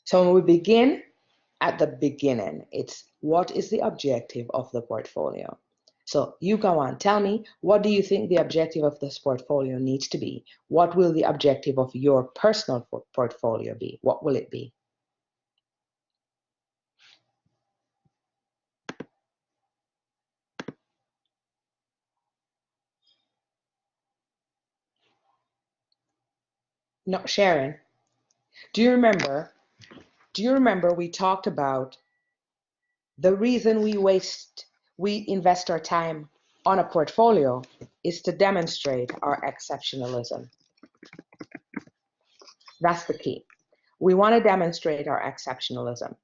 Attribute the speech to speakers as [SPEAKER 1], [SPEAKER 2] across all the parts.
[SPEAKER 1] So when we begin at the beginning, it's what is the objective of the portfolio? So you go on, tell me, what do you think the objective of this portfolio needs to be? What will the objective of your personal portfolio be? What will it be? No, Sharon, do you remember we talked about the reason we invest our time on a portfolio is to demonstrate our exceptionalism. That's the key. We want to demonstrate our exceptionalism.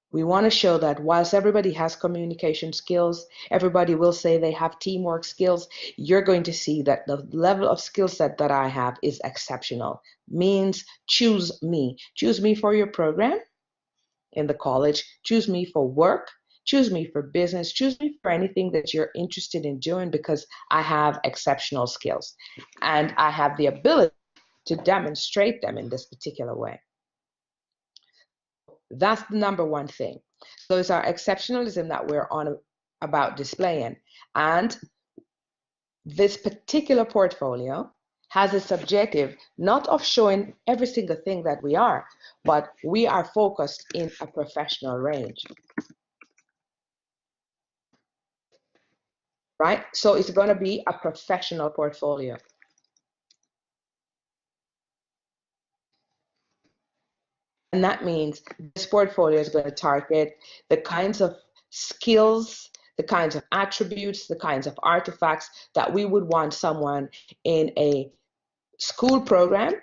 [SPEAKER 1] We want to show that whilst everybody has communication skills, everybody will say they have teamwork skills, you're going to see that the level of skill set that I have is exceptional. Means choose me. Choose me for your program in the college, choose me for work, choose me for business, choose me for anything that you're interested in doing because I have exceptional skills and I have the ability to demonstrate them in this particular way. That's the number one thing. So it's our exceptionalism that we're on about displaying. And this particular portfolio has its objective not of showing every single thing that we are, but we are focused in a professional range. Right? So it's going to be a professional portfolio. And that means this portfolio is going to target the kinds of skills, the kinds of attributes, the kinds of artifacts that we would want someone in a school program.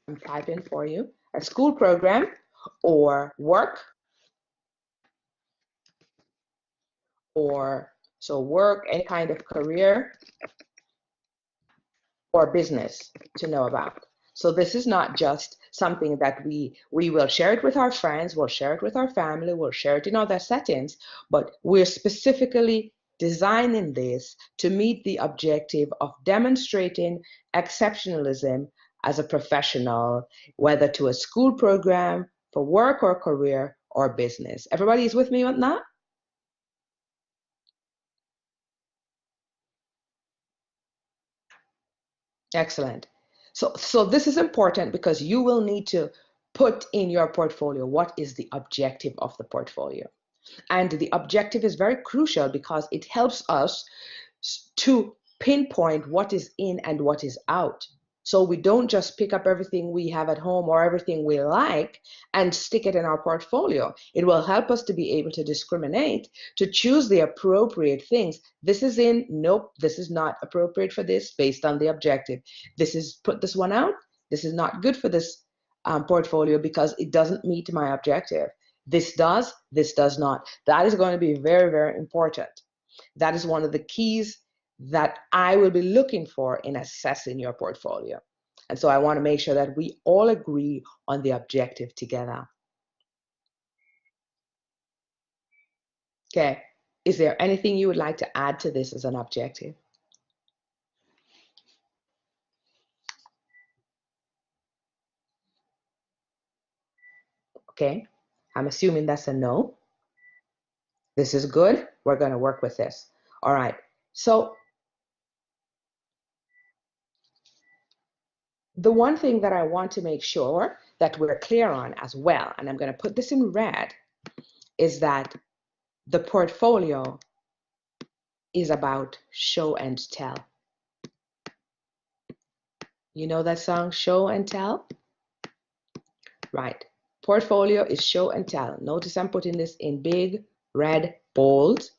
[SPEAKER 1] I'm typing for you. A school program or work or so work, any kind of career or business to know about. So this is not just something that we will share it with our friends, we'll share it with our family, we'll share it in other settings, but we're specifically designing this to meet the objective of demonstrating exceptionalism as a professional, whether to a school program, for work or career or business. Everybody is with me on that? Excellent. So this is important because you will need to put in your portfolio what is the objective of the portfolio. And the objective is very crucial because it helps us to pinpoint what is in and what is out. So we don't just pick up everything we have at home or everything we like and stick it in our portfolio. It will help us to be able to discriminate, to choose the appropriate things. This is in, nope, this is not appropriate for this based on the objective. This is, put this one out. This is not good for this portfolio because it doesn't meet my objective. This does not. That is going to be very, very important. That is one of the keys that I will be looking for in assessing your portfolio. And so I want to make sure that we all agree on the objective together. Okay, is there anything you would like to add to this as an objective? Okay, I'm assuming that's a no. This is good. We're going to work with this. All right, so the one thing that I want to make sure that we're clear on as well, and I'm going to put this in red, is that the portfolio is about show and tell. You know that song, Show and Tell? Right. Portfolio is show and tell. Notice I'm putting this in big, red, bold.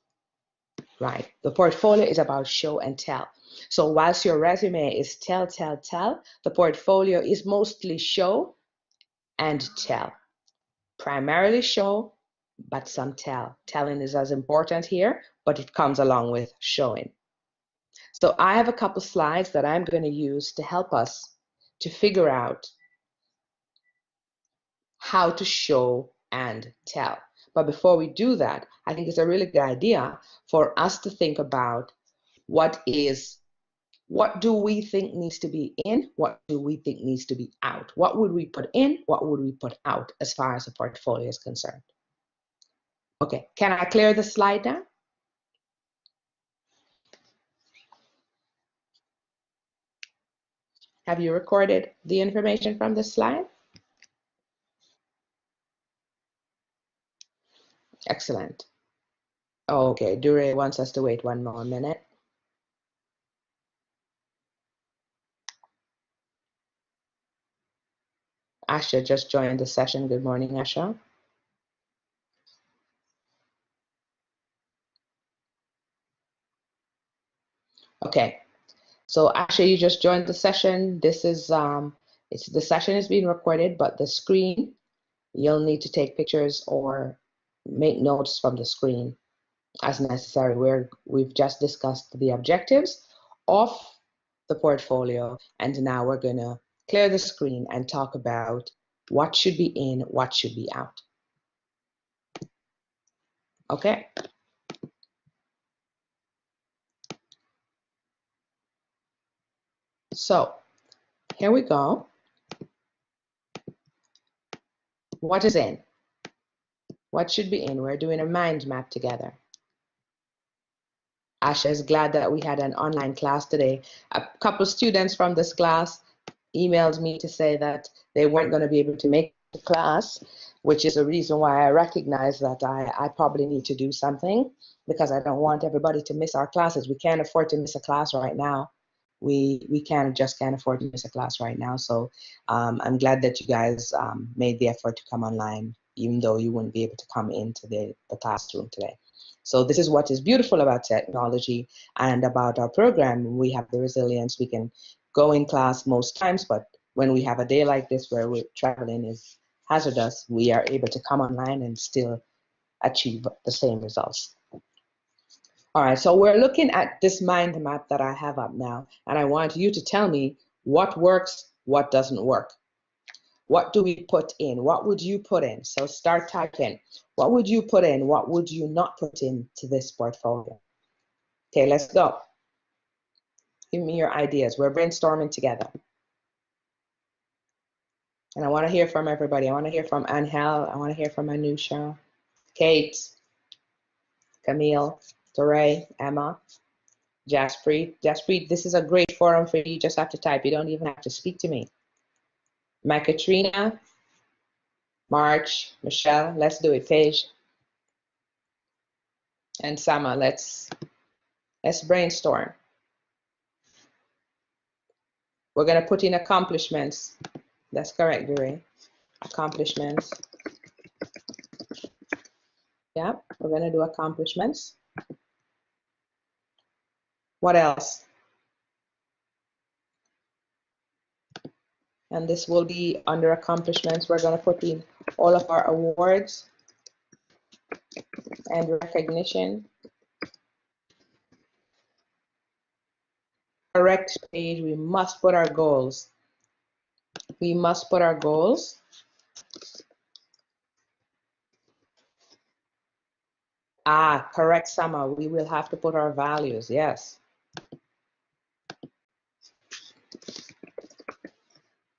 [SPEAKER 1] Right. The portfolio is about show and tell. So whilst your resume is tell, tell, tell, the portfolio is mostly show and tell. Primarily show, but some tell. Telling is as important here, but it comes along with showing. So I have a couple slides that I'm going to use to help us to figure out how to show and tell. But before we do that, I think it's a really good idea for us to think about what is What do we think needs to be in? What do we think needs to be out? What would we put in? What would we put out as far as a portfolio is concerned? Okay, can I clear the slide now? Have you recorded the information from the slide? Excellent. Okay, Dure wants us to wait one more minute. Asha just joined the session. Good morning, Asha. Okay, so Asha, you just joined the session. This is the session is being recorded, but the screen, you'll need to take pictures or make notes from the screen as necessary. We've just discussed the objectives of the portfolio, and now we're gonna clear the screen and talk about what should be in, what should be out. Okay. So here we go. What is in? What should be in? We're doing a mind map together. Asha is glad that we had an online class today. A couple students from this class emailed me to say that they weren't going to be able to make the class, which is a reason why I recognize that I probably need to do something, because I don't want everybody to miss our classes. We can't afford to miss a class right now. We can't afford to miss a class right now. So I'm glad that you guys made the effort to come online, even though you wouldn't be able to come into the classroom today. So this is what is beautiful about technology and about our program. We have the resilience. We can go in class most times, but when we have a day like this where we're traveling is hazardous, we are able to come online and still achieve the same results. All right, so we're looking at this mind map that I have up now, and I want you to tell me what works, what doesn't work. What do we put in? What would you put in? So start typing. What would you put in? What would you not put into this portfolio? Okay, let's go. Give me your ideas. We're brainstorming together. And I want to hear from everybody. I want to hear from Angel. I want to hear from Anusha, Kate, Camille, Teray, Emma, Jaspreet. Jaspreet, this is a great forum for you. You just have to type. You don't even have to speak to me. My Katrina, March, Michelle, let's do it. Paige and Sama, let's brainstorm. We're going to put in accomplishments. That's correct, Dure. Accomplishments. Yeah, we're going to do accomplishments. What else? And this will be under accomplishments. We're going to put in all of our awards and recognition. Correct page. We must put our goals. We must put our goals. Ah, correct, Sama. We will have to put our values. Yes.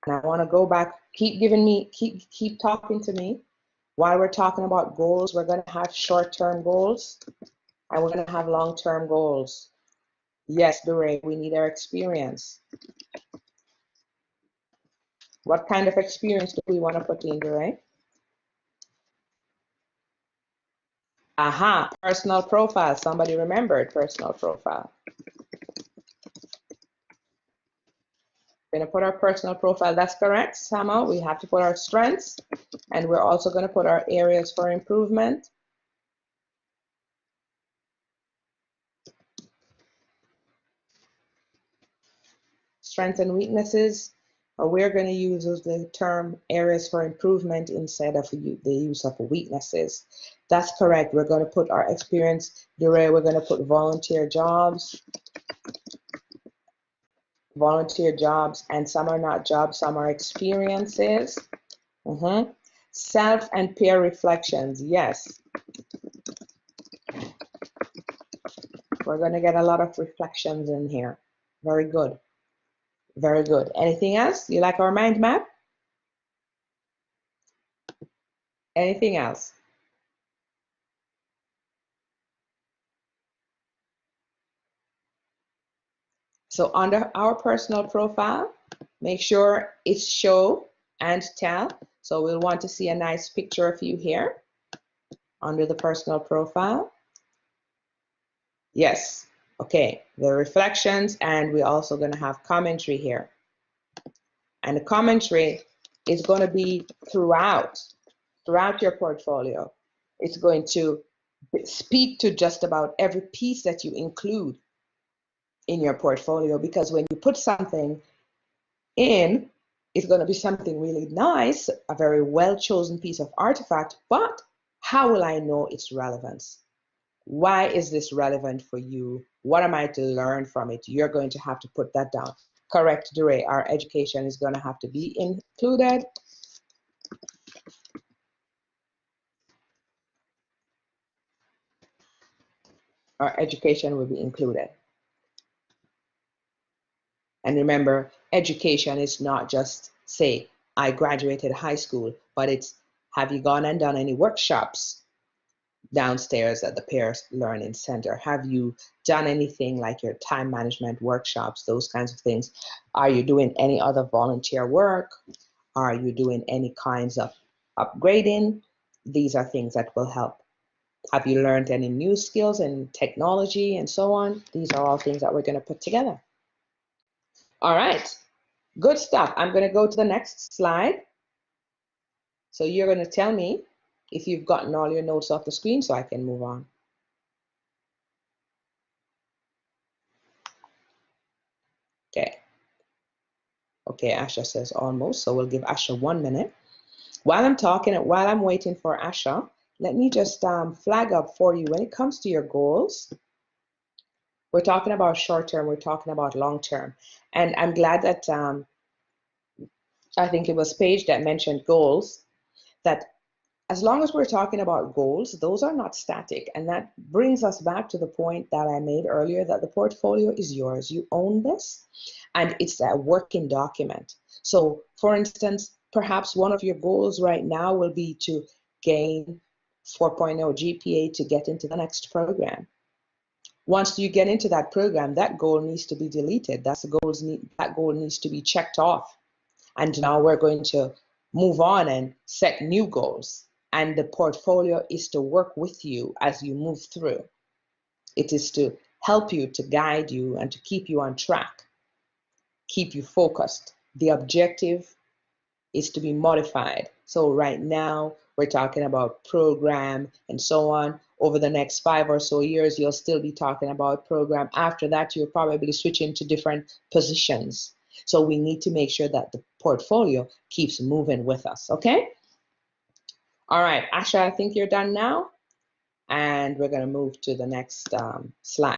[SPEAKER 1] And I want to go back. Keep talking to me. While we're talking about goals, we're going to have short-term goals and we're going to have long-term goals. Yes, Dure, we need our experience. What kind of experience do we want to put in, Dure? Aha, personal profile. Somebody remembered personal profile. We're going to put our personal profile. That's correct, Sama. We have to put our strengths, and we're also going to put our areas for improvement. Strengths and weaknesses. We're going to use the term areas for improvement instead of the use of weaknesses. That's correct. We're going to put our experience. We're going to put volunteer jobs. Volunteer jobs, and some are not jobs, some are experiences. Self and peer reflections. Yes. We're going to get a lot of reflections in here. Very good. Very good. Anything else? You like our mind map? Anything else? So under our personal profile, make sure it's show and tell. So we'll want to see a nice picture of you here under the personal profile. Yes. Okay. The reflections, and we're also going to have commentary here. And the commentary is going to be throughout your portfolio. It's going to speak to just about every piece that you include in your portfolio, because when you put something in, it's going to be something really nice, a very well chosen piece of artifact, but how will I know its relevance? Why is this relevant for you? What am I to learn from it? You're going to have to put that down. Correct, Dure. Our education is going to have to be included. Our education will be included. And remember, education is not just say, I graduated high school, but it's, have you gone and done any workshops downstairs at the Peer Learning Center? Have you done anything like your time management workshops, those kinds of things? Are you doing any other volunteer work? Are you doing any kinds of upgrading? These are things that will help. Have you learned any new skills in technology and so on? These are all things that we're going to put together. All right, good stuff. I'm going to go to the next slide. So you're going to tell me if you've gotten all your notes off the screen so I can move on. Okay. Okay, Asha says almost, so we'll give Asha 1 minute. While I'm waiting for Asha, let me just flag up for you when it comes to your goals. We're talking about short term, we're talking about long term. And I'm glad that I think it was Paige that mentioned goals, that as long as we're talking about goals, those are not static. And that brings us back to the point that I made earlier, that the portfolio is yours. You own this, and it's a working document. So for instance, perhaps one of your goals right now will be to gain 4.0 GPA to get into the next program. Once you get into that program, that goal needs to be deleted. That goal needs to be checked off. And now we're going to move on and set new goals. And the portfolio is to work with you as you move through. It is to help you, to guide you, and to keep you on track, keep you focused. The objective is to be modified. So right now, we're talking about program and so on. Over the next 5 or so years, you'll still be talking about program. After that, you'll probably switch into different positions. So we need to make sure that the portfolio keeps moving with us, okay? All right, Asha, I think you're done now. And we're going to move to the next slide.